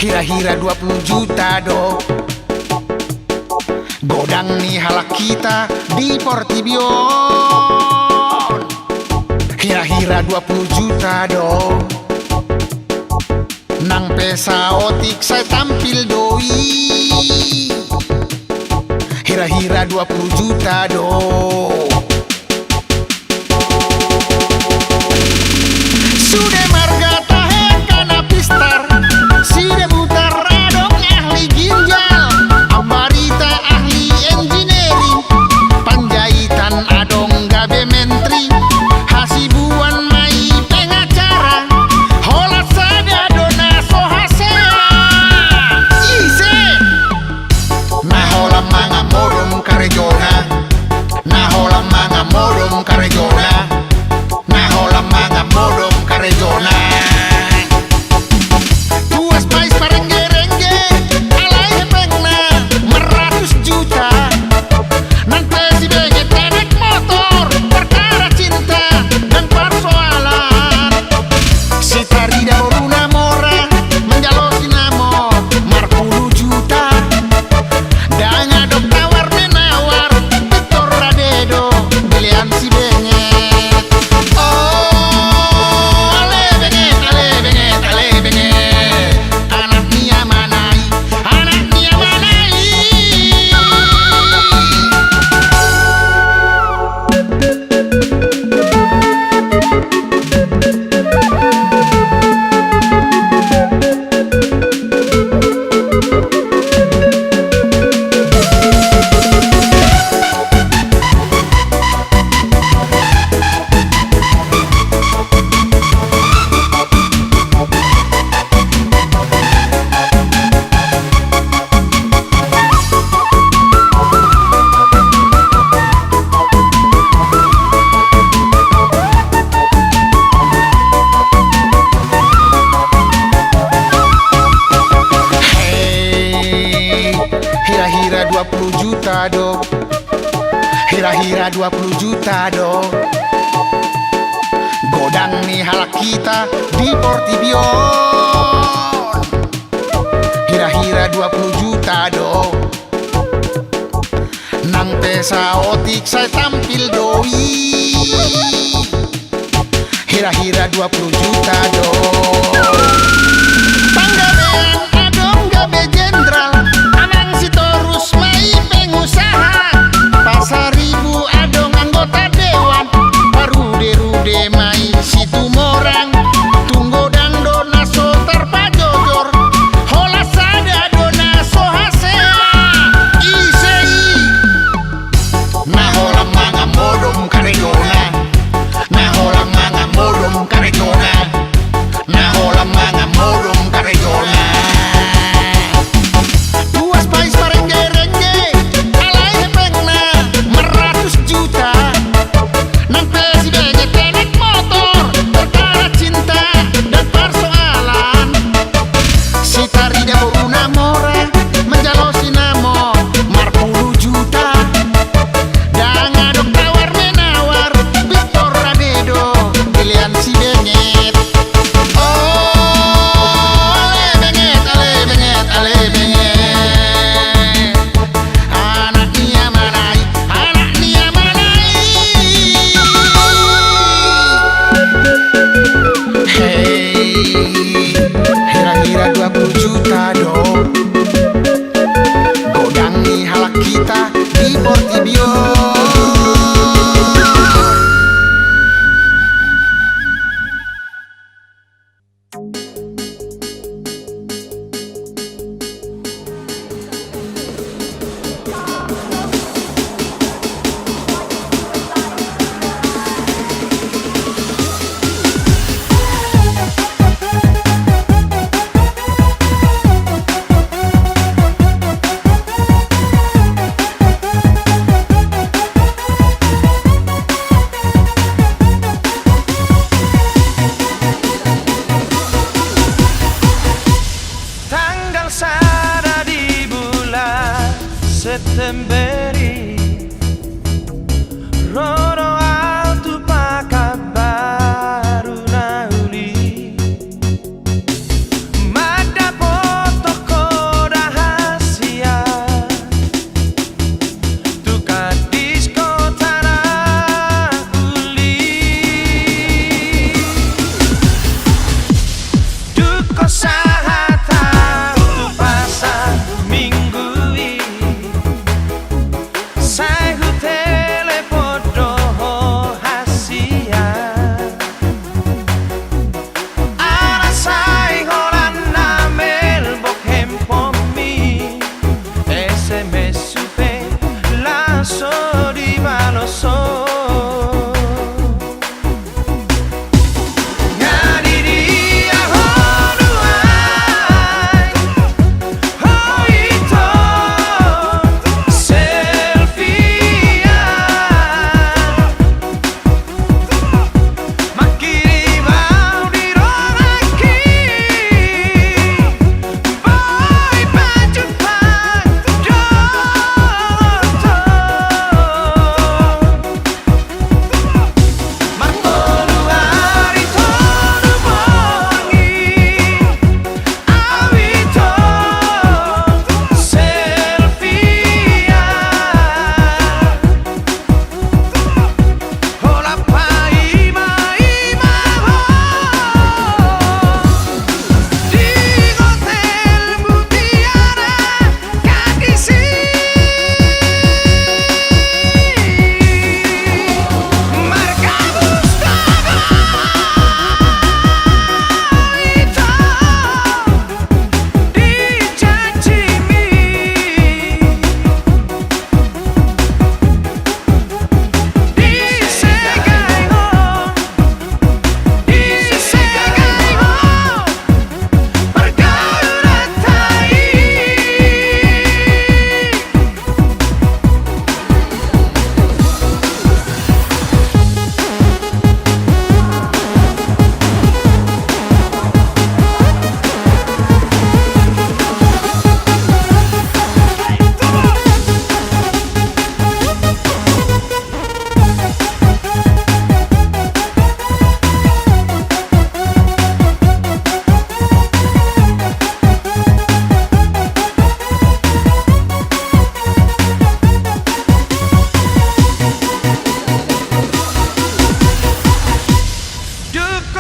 Hira-hira 20 juta do, godang nih halak kita di Portibion. Hira-hira 20 juta do, nang pesa otik saya tampil doi. Hira-hira 20 juta do. Sudah marga tahe kana pistar, side mutar adong ahli ginjal, ambarita ahli engineering, panjaitan adong gabe menteri, hasibuan mai pengacara, holat sada dona sohasea. Ise nah hola manga modom karejona, nah hola manga modom karejona, nah hola manga modom karejona. Tuas pais parengge-rengge alai pengna meratus juta, nanti si bege tenek motor perkara cinta dan persoalan. Si tarida boruna mora menjalosi namo marpuluh juta, dan ngadok tawar menawar Victor Radedo pilihan si bengek. Oh ale bengek, ale bengek, ale bengek, anak nia manai, anak nia manai. Hira-hira 20 juta do, hira-hira 20 juta do, godang nih halak kita di Portibion. Hira-hira 20 juta do, nang pesa otik saya tampil doi. Hira-hira 20 juta do. Panggabean adong gabe jenderal, anang si torus mai pengusaha, pasar ribu adong anggota dewan, parude-rude mai si tumorang, tunggo dang dona so terpajojor, hola sada dona so hasea. Isei nah hola manga modom karejona, nah hola manga modom karejona, nah hola manga modom karejona. Tuas pais parengge-rengge alai pengna meratus juta, nanti si bege tenek motor perkara cinta dan persoalan. Si tarida boruna mora menjalosi namo marpuluh juta, dan ngadok tawar menawar Victor Radedo pilihan si bengek. Oh ale bengek, ale bengek, ale bengek, anak nia manai, anak nia manai. Hey, hira-hira 20 juta do, godang nih halak kita di Portibion.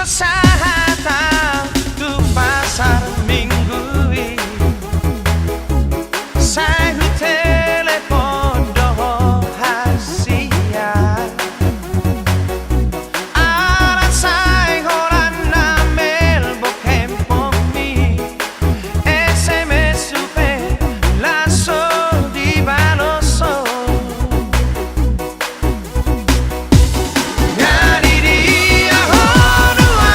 Sahata tu pasar minggu ini saya telepon doh hasia ara saya orang namel bokem pomi SMS supe lasso di baloso ngari dia honua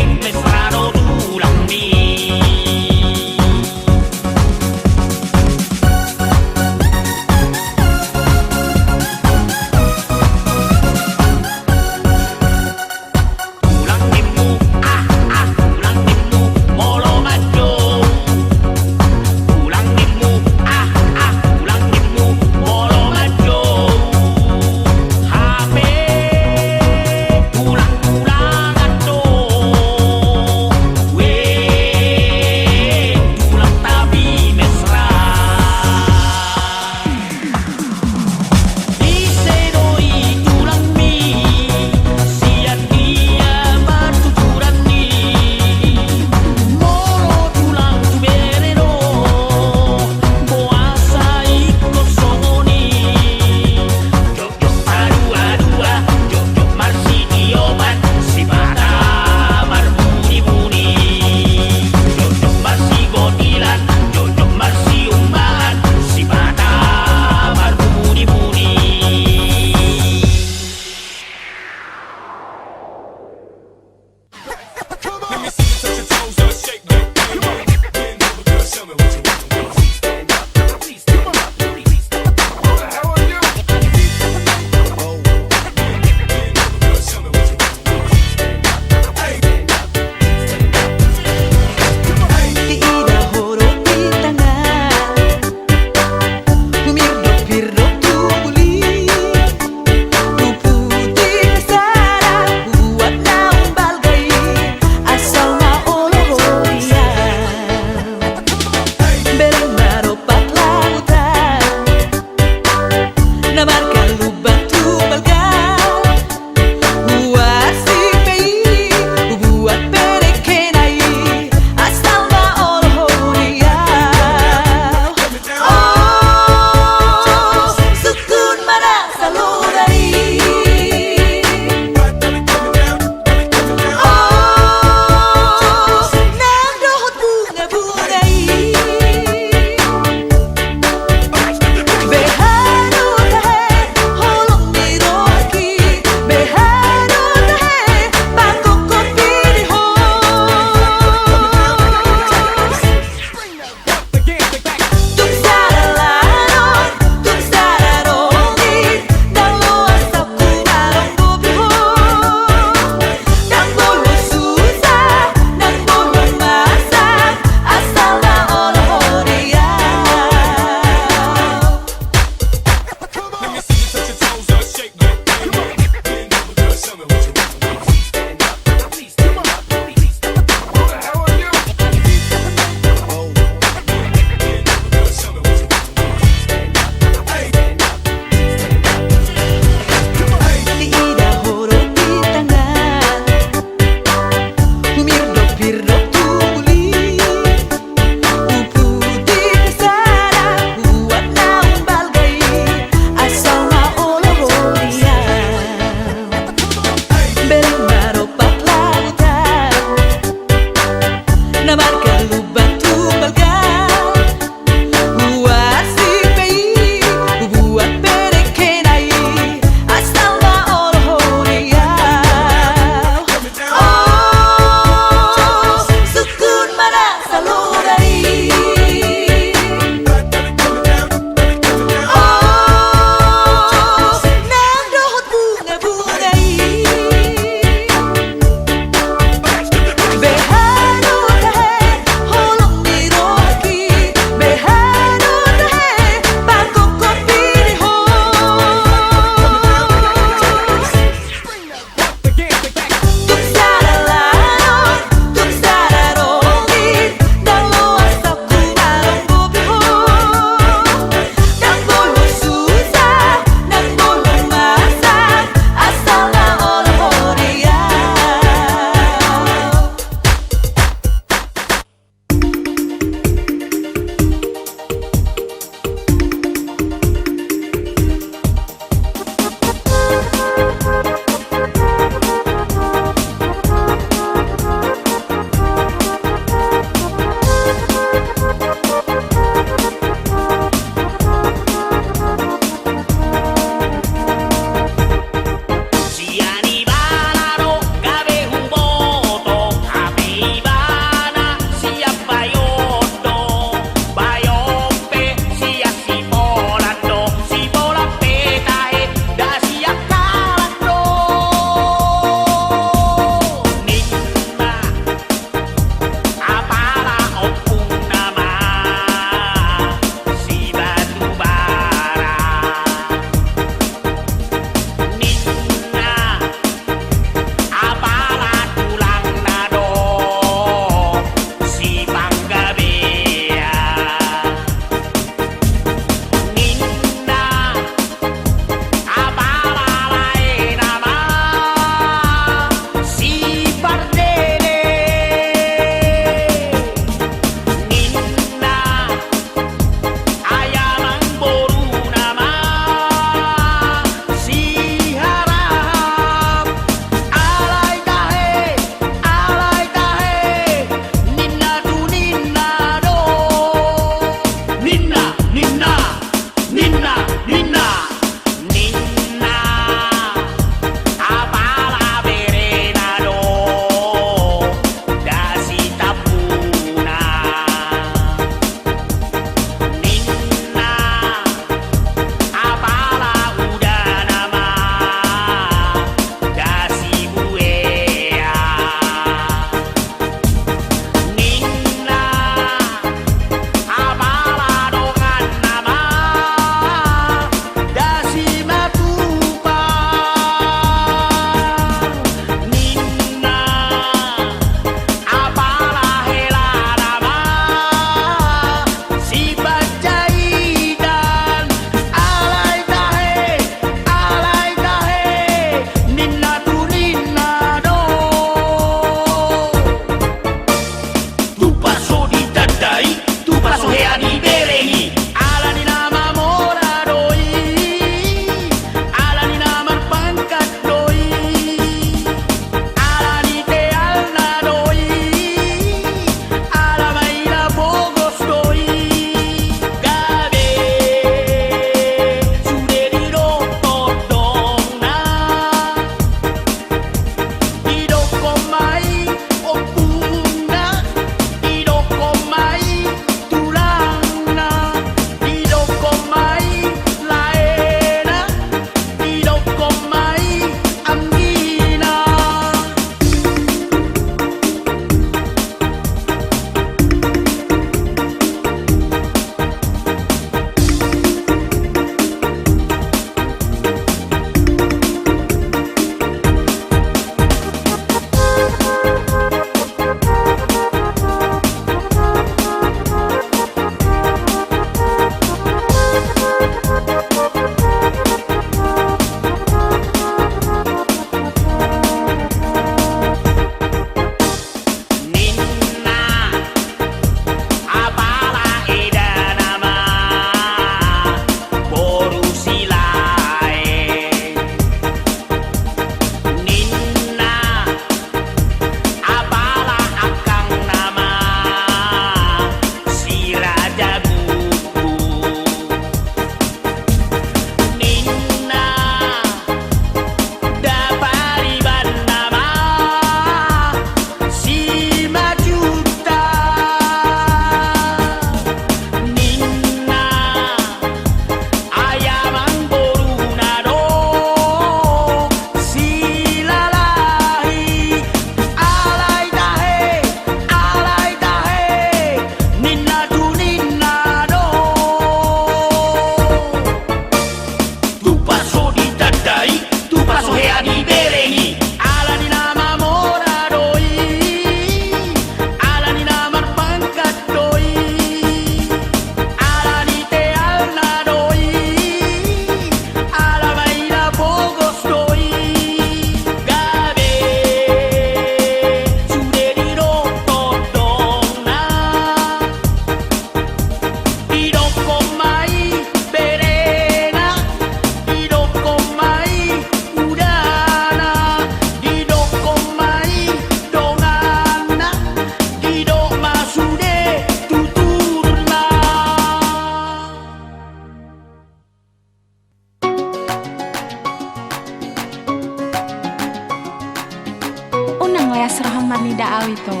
daau itu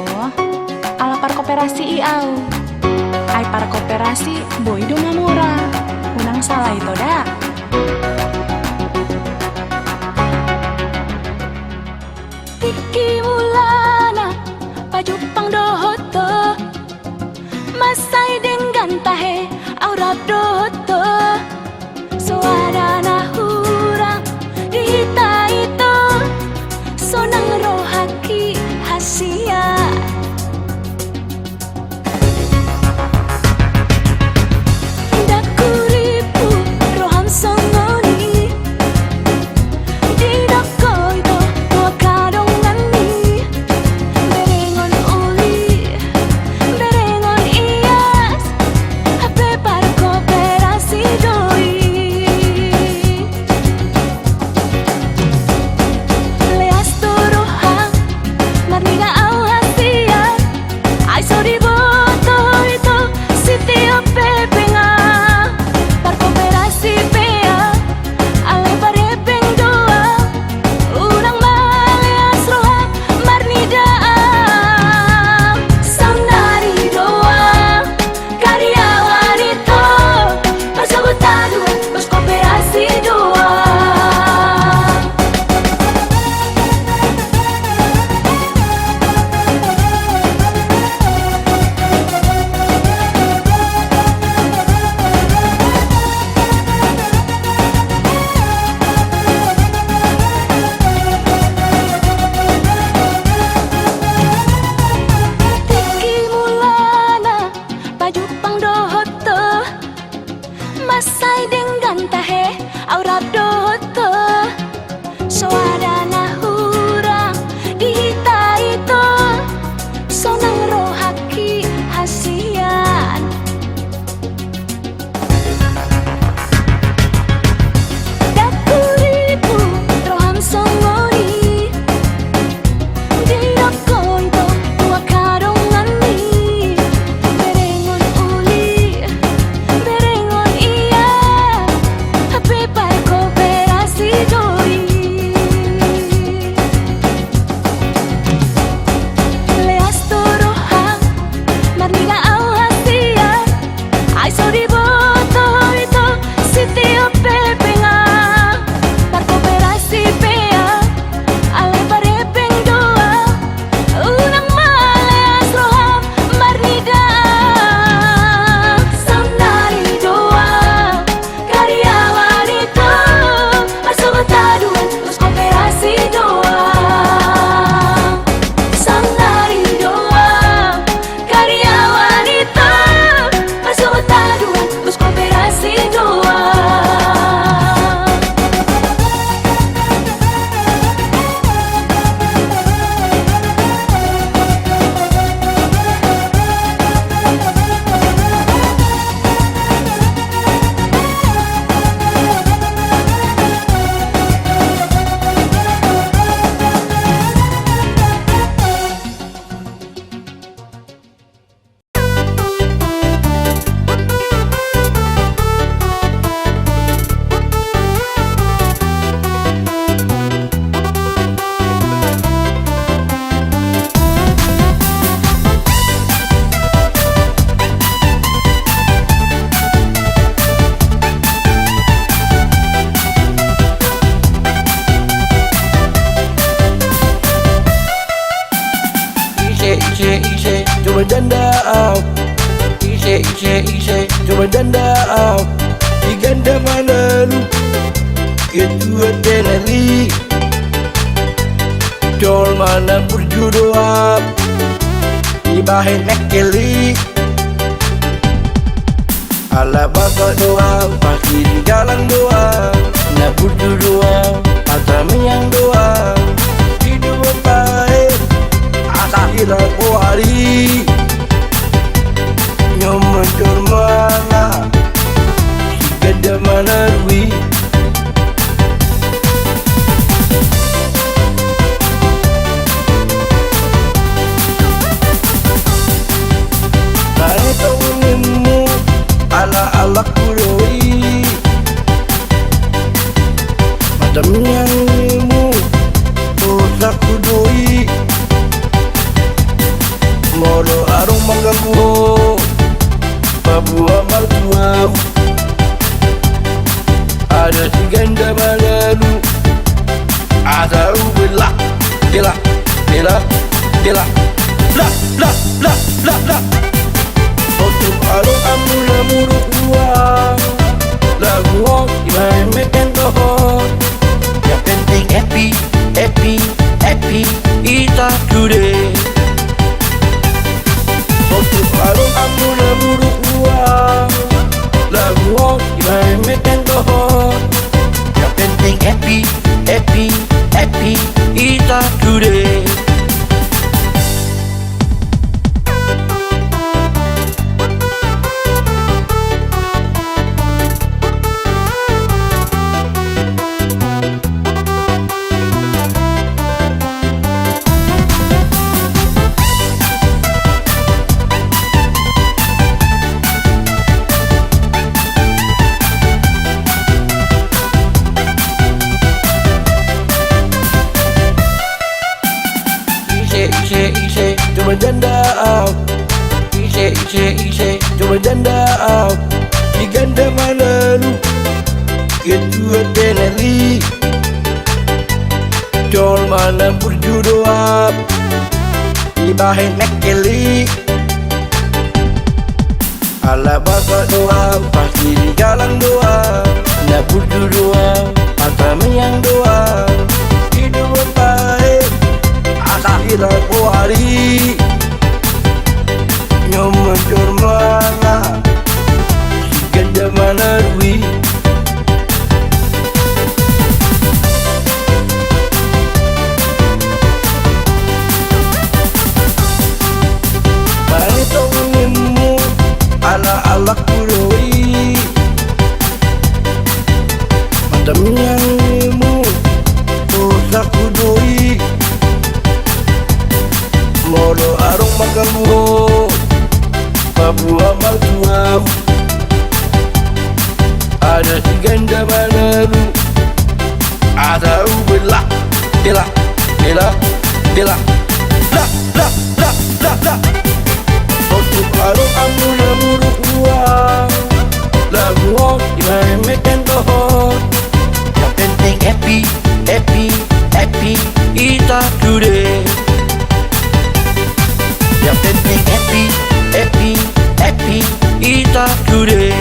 ala par koperasi iau. Ai par koperasi boy dona murah. Unang salah itu dah. Tiki mulana pajupang dohoto masai dengan tahe aurap dohoto suara hurang dita itu sonang rohaki hasia dakuripu roham songoni di doko itu tua kadongani berengon uli berengon ias hape par koperasi doi leas torohang marniga au hasian ai sorry boto itu sitio pepenga par koperasi pea ale parepeng doa urang maleas roha marnida samnari doa karyawan itu persebutadu pos koperasi doa. Tiki mulana pajupang dohoto masai dengan tahe aurap dohoto suara hurang dihita itu sonang rohaki hasian dakuripu roham songoni di doko itu tua kadongani berengon uli berengon iya hape par koperasi doi leas torohang marniga au hasian ai sorry boto itu sitio pepenga par koperasi pea ale parepeng doa unang maleas roham marnida samnari doa karyawan itu persebutaduan pos koperasi doa samnari doa karyawan itu persebutaduan pos koperasi doa. Ise, coba dandau. Ise, coba dandau. Di ganda mana lu? Itu tenali. Jol mana berjudoa. Di bahen nekeli. Ala bapak doa, pasti di jalan doa. Na berjudoa, atau yang doa. Hidup baik. Kira kuari nyomodor mana gada mana rui tani taunimu ala kuroi macam yang mu tak kudoi Molo arong mengganggu Papua mertua ada si ganda malalu ada ubelah Dela Dela Dela La La La La La Untuk arong amula muruk uang lagu gimana makan tohon yang penting happy happy happy kita today untuk arung amuna buruk uang lagu gimana makan tohon yang penting happy happy happy kita today. Ise, cuma janda out. Ise, cuma janda out. Si ganda malalu, ketua tenali. Jol mana berjudo up, ibahin nekeli. Ala bapa doa, pasti di jalan doa. Na berjudo up, mata meyang doa. Hidup baik. Asahira kuari Nyoma jormana Ganda manarwi Manito unimu Ala kuroi Madamnya unimu Usa kudoi Molo arong maganggu Papua mertua ada si ganda malalu ada ubelah Dela Dela Dela La La La La La untuk arong amuna muruk uang lagu gimana makan tohon yang penting happy happy happy kita today. Yang penting happy, happy, happy kita today.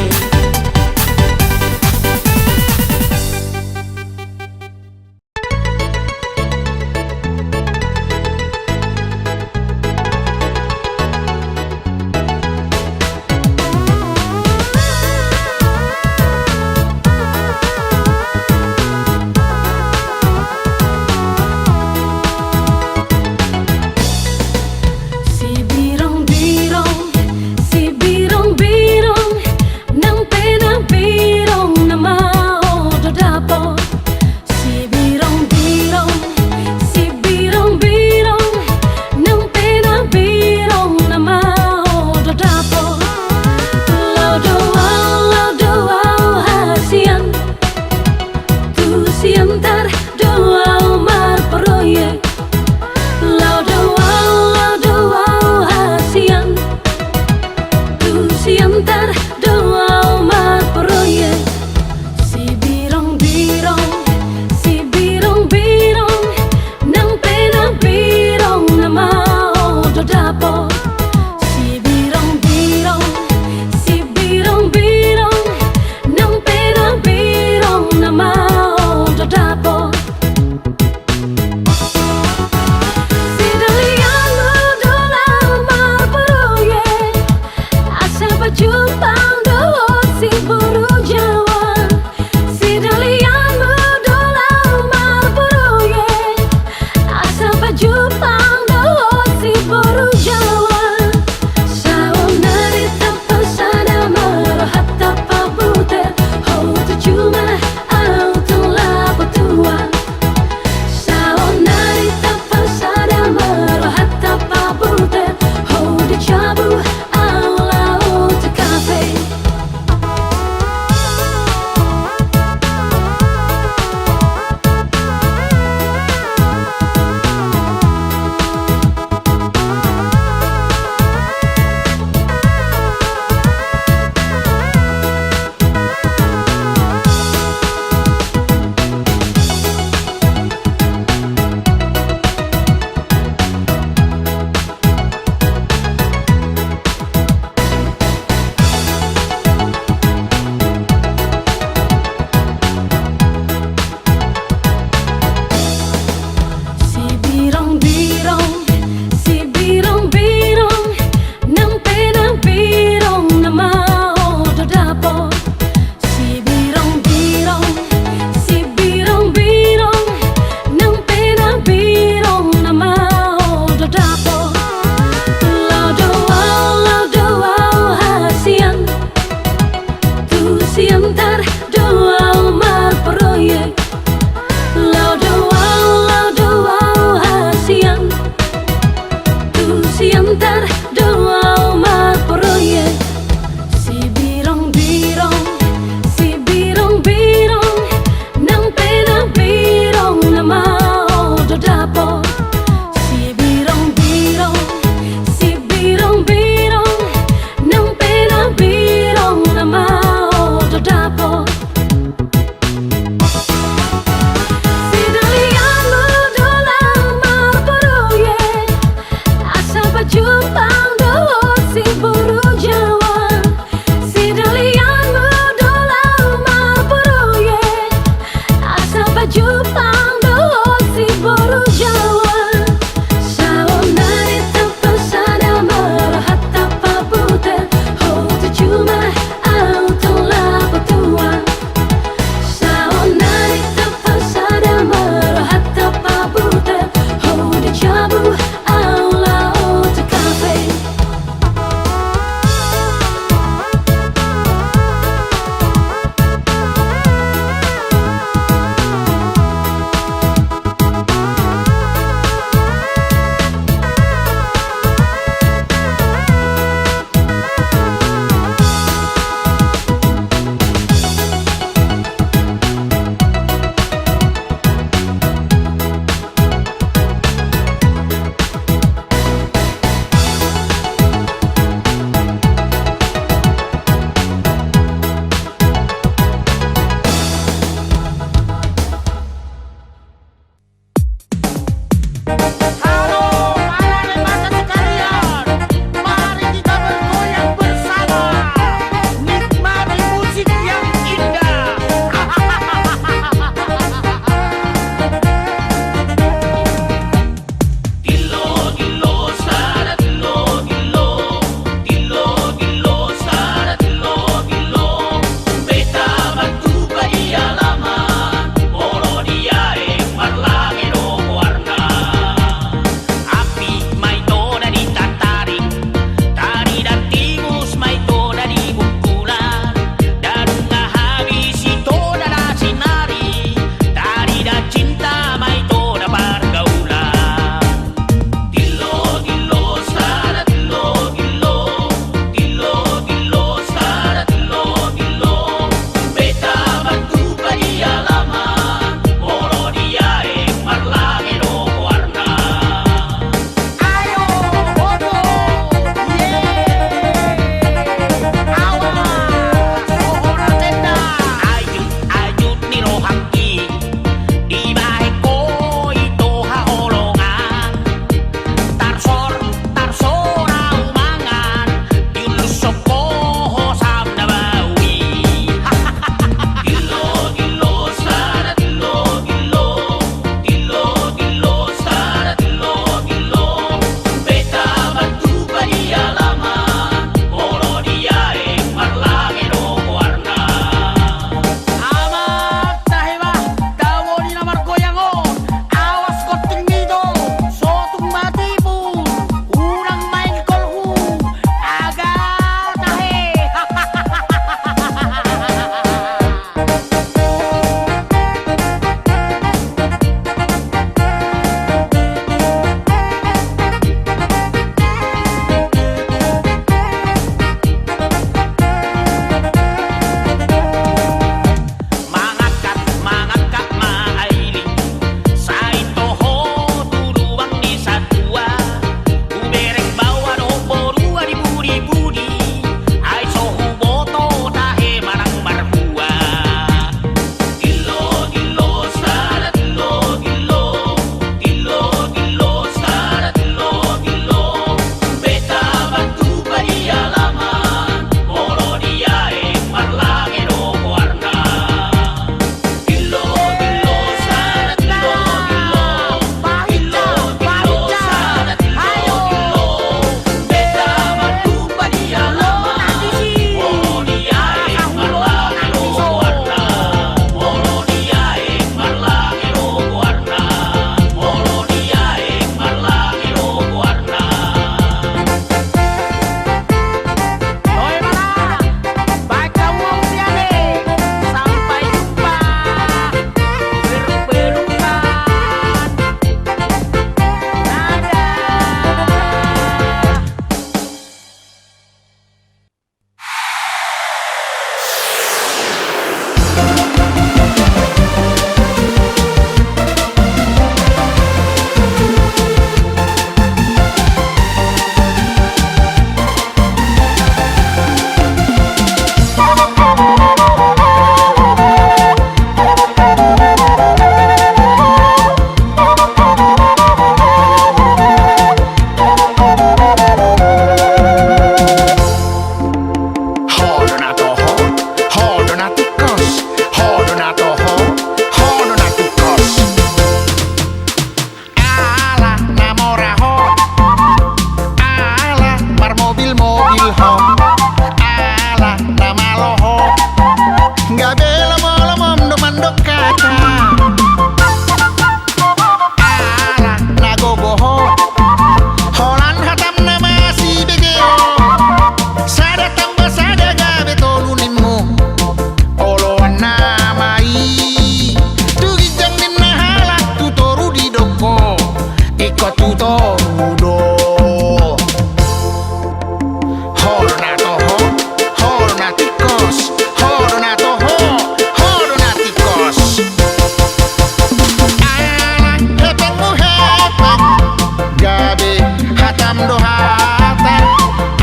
dohata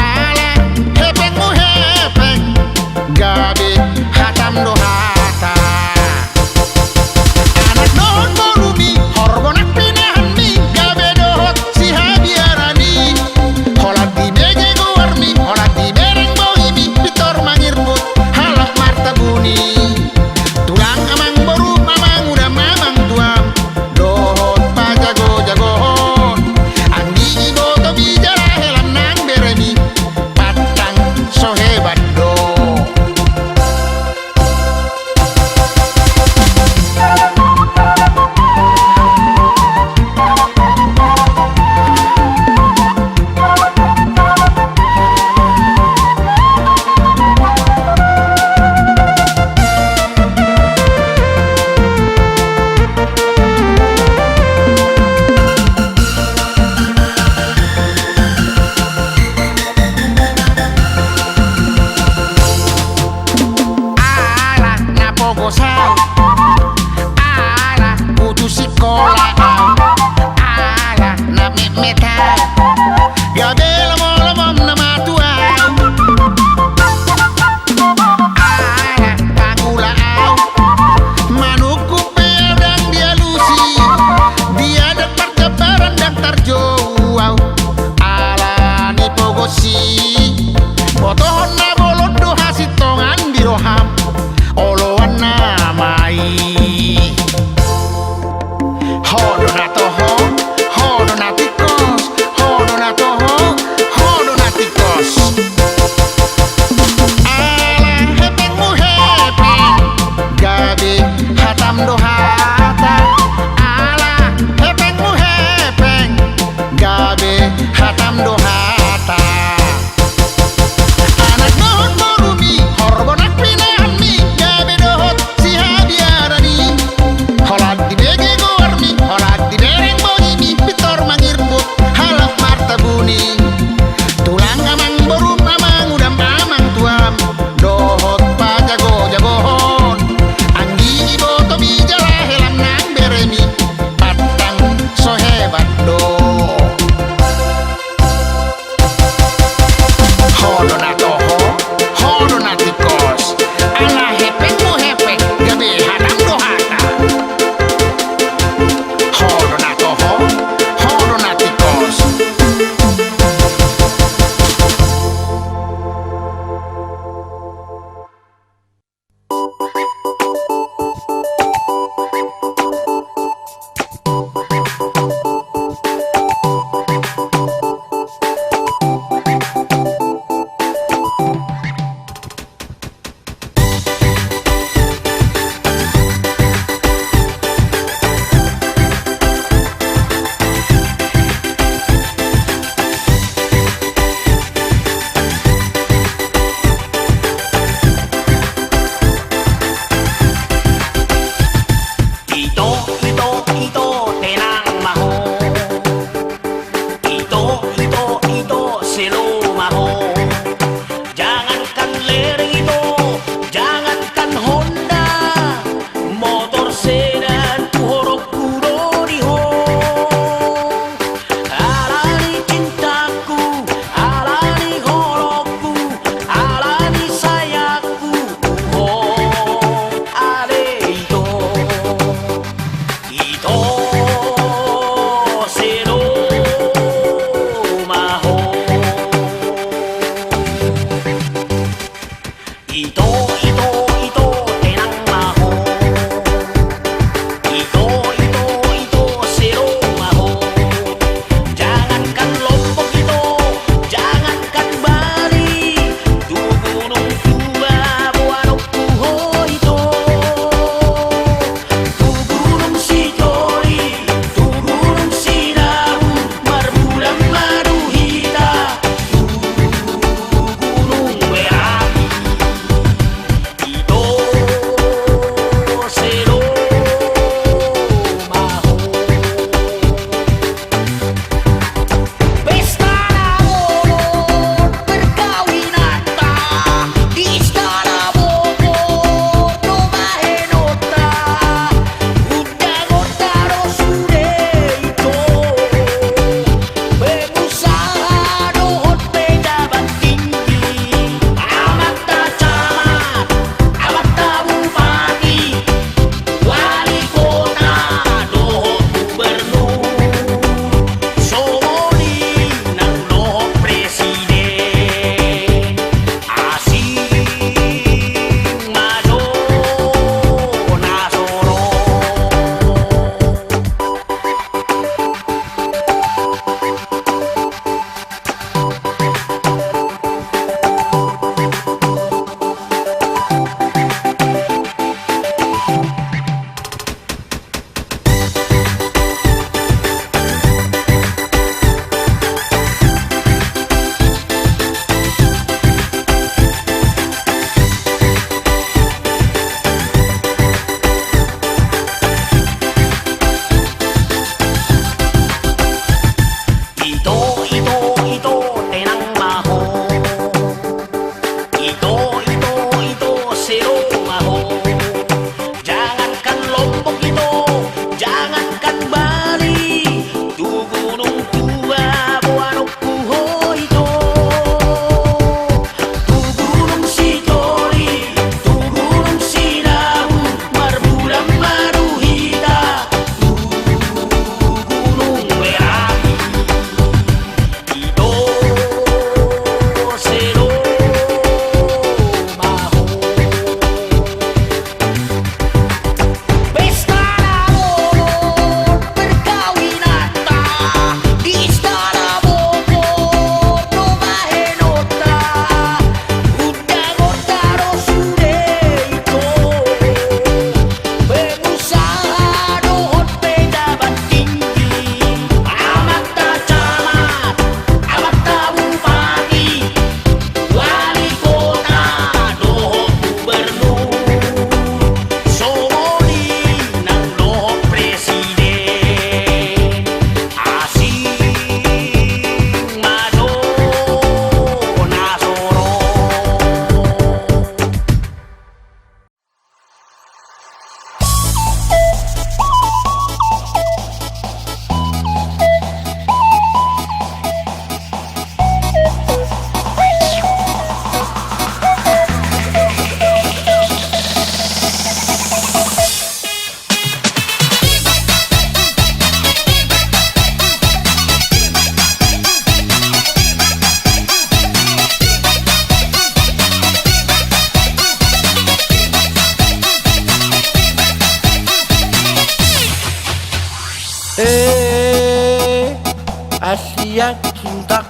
ala hepengmu hepeng gabe hatam dohata anak dohon borumi horbonak pinahan mi gabe dohot si hadiarani holat di bege gowarmi holat di bereng bohimi pitor mangirbut halah martabuni tulang amang boru mamang udah mamang tuam dohot pajago jagohon andi ibo to bijara helam nang beremi patang so hebat do ala napogo sao ala putus sekolah ala na metal gabe lomom na matuaw ala pangula au manuku pedang dia lusi dia dapat jabaran daftar jauh ala ni pogosi botohon na bolodo hasit tongan biroham oloan namai hodo na toho hodo na tikos hodo na toho hodo na tikos ala hepengmu hepeng gabe hatam dohata ala hepengmu hepeng gabe hatam dohata anak dohon borumi horbonak pinahan mi gabe dohot si hadiarani holat di bege gowarmi holat di bereng bohimi pitor mangirbut halah martabuni tulang amang boru mamang udah mamang tuam dohot pajago jagohon anggi ibo to bijara helam nang beremi patang so hebat do hodo na toho hodo na tikos ala hepengmu hepeng gabe hatam dohata hodo na toho hodo na tikos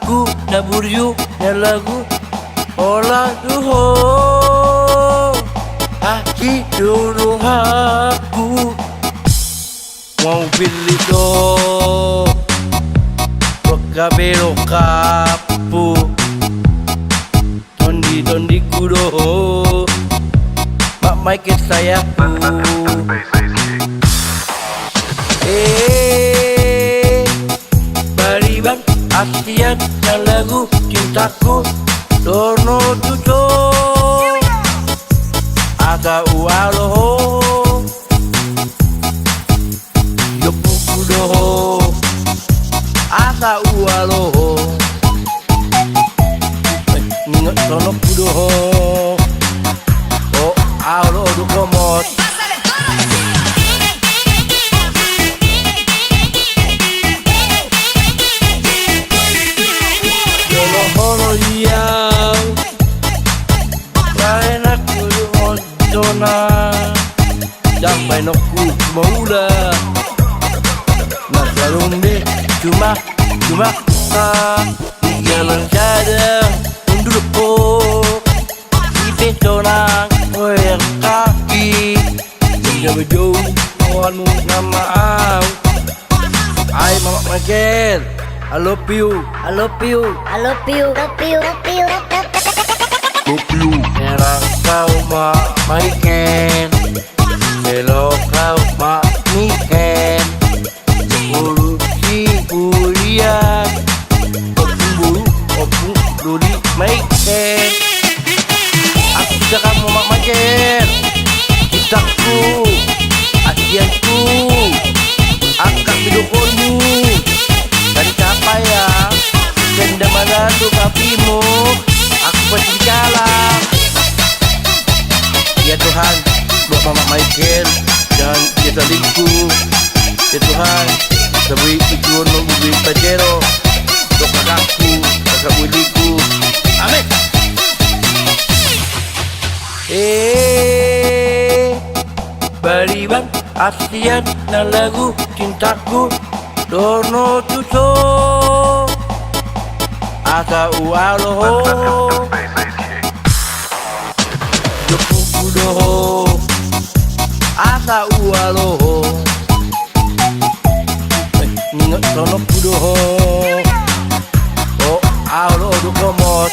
cintaku naburyu na lagu olah duho hati dulu aku mau pilih do kabelo kapu tondi kudo mak maike saya bariban asian dan lagu cintaku dono tujo ada ualoho yopu kudo asa ualoho ningot sono kudoho oh alo du komot jono hono yang lain aku hojona sampai noku maula nasalumbe cuma jalan cadang undur po ipe tonang koyang kaki menjauh jauh kawanmu nama au ay mama mager I love you Erang kau mak maiken Hello kau mak miken Kuliah opung duri maiken aku bisa kamu mak mager cintaku asianku angkat videokonmu dari capaian denda mana tuh kapimu aku pasti kalah ya Tuhan buat mama mager jangan dia selingkuh ya Tuhan sabui ikut nunggu pajero untuk kakakku, kakak budiku. Amin. Bariban asian na lagu cintaku dono tuso asa ualoho yopu kudoho asa ualoho ningot sono kudoho oh alo du komot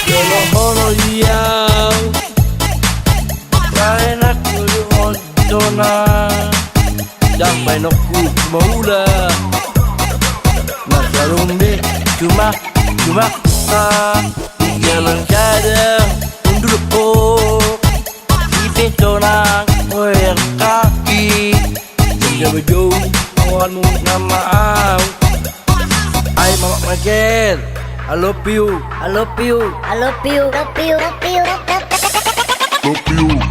jono hono yang lain aku du hojona sampai noku maula nasalumbe cuma jalan cadang undur po ipe tonang koyang kaki menjauh jauh kawanmu nama au ay mama mager I love you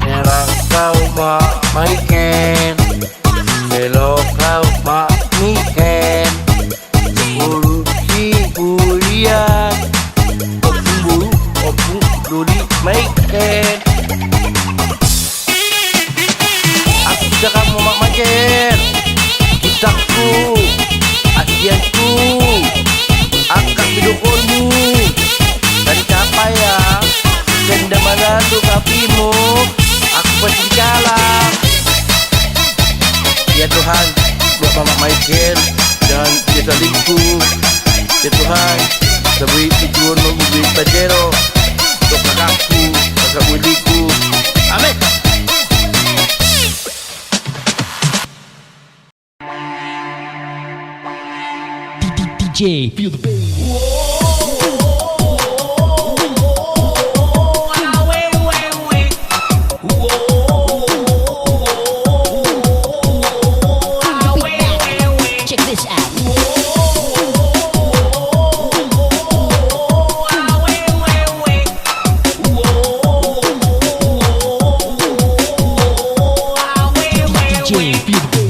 Erang kau mak maiken Hello kau mak miken kuliah opung duri maiken aku bisa kamu mak mager cintaku asianku angkat videokonmu dari capaian denda mana tuh kapimu aku pasti kalah ya Tuhan buat mama mager jangan dia selingkuh ya Tuhan sabui ikut nunggu pajero untuk kakakku, kakak budiku. Amin. DJ, feel the bass. Check this out. DJ, feel the bass.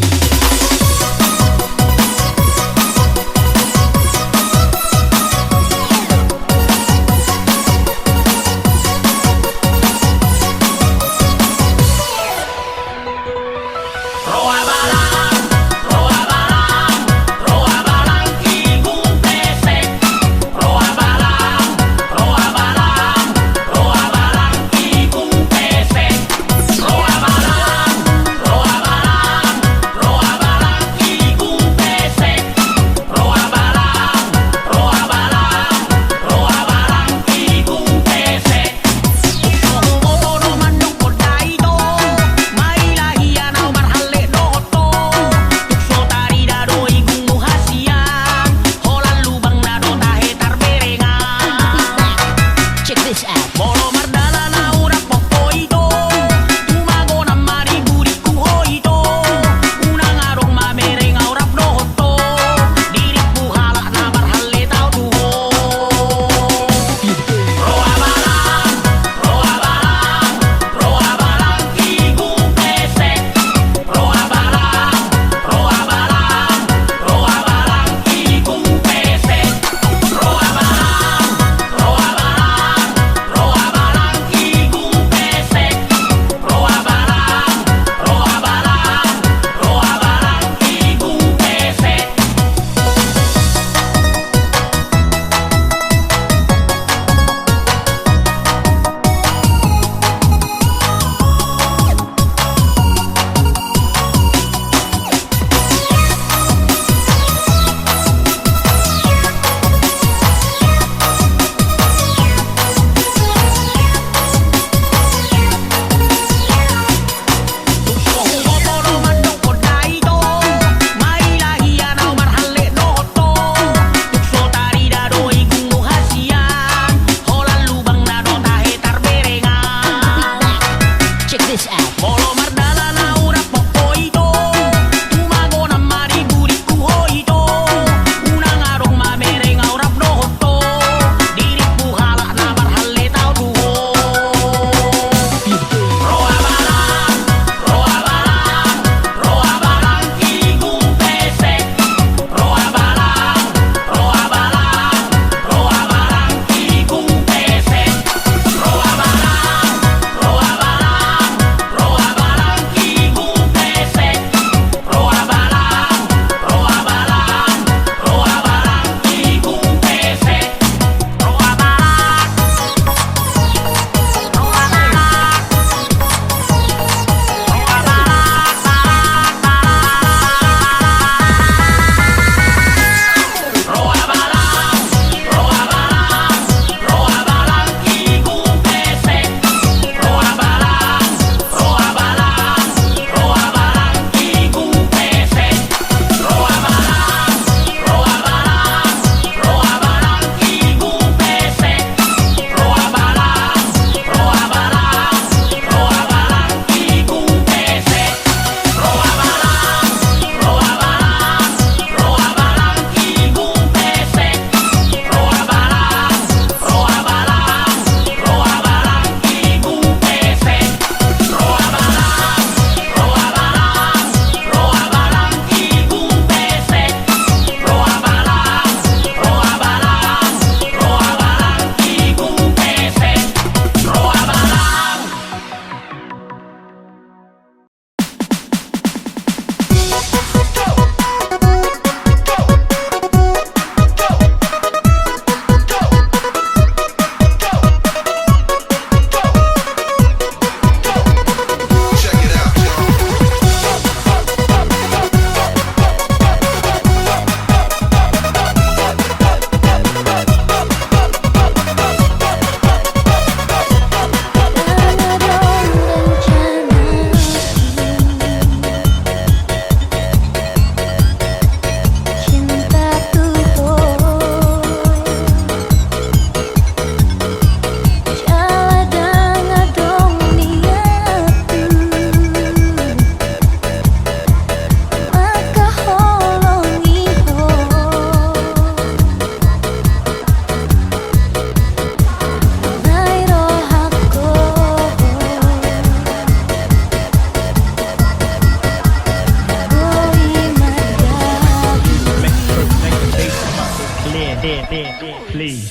Please.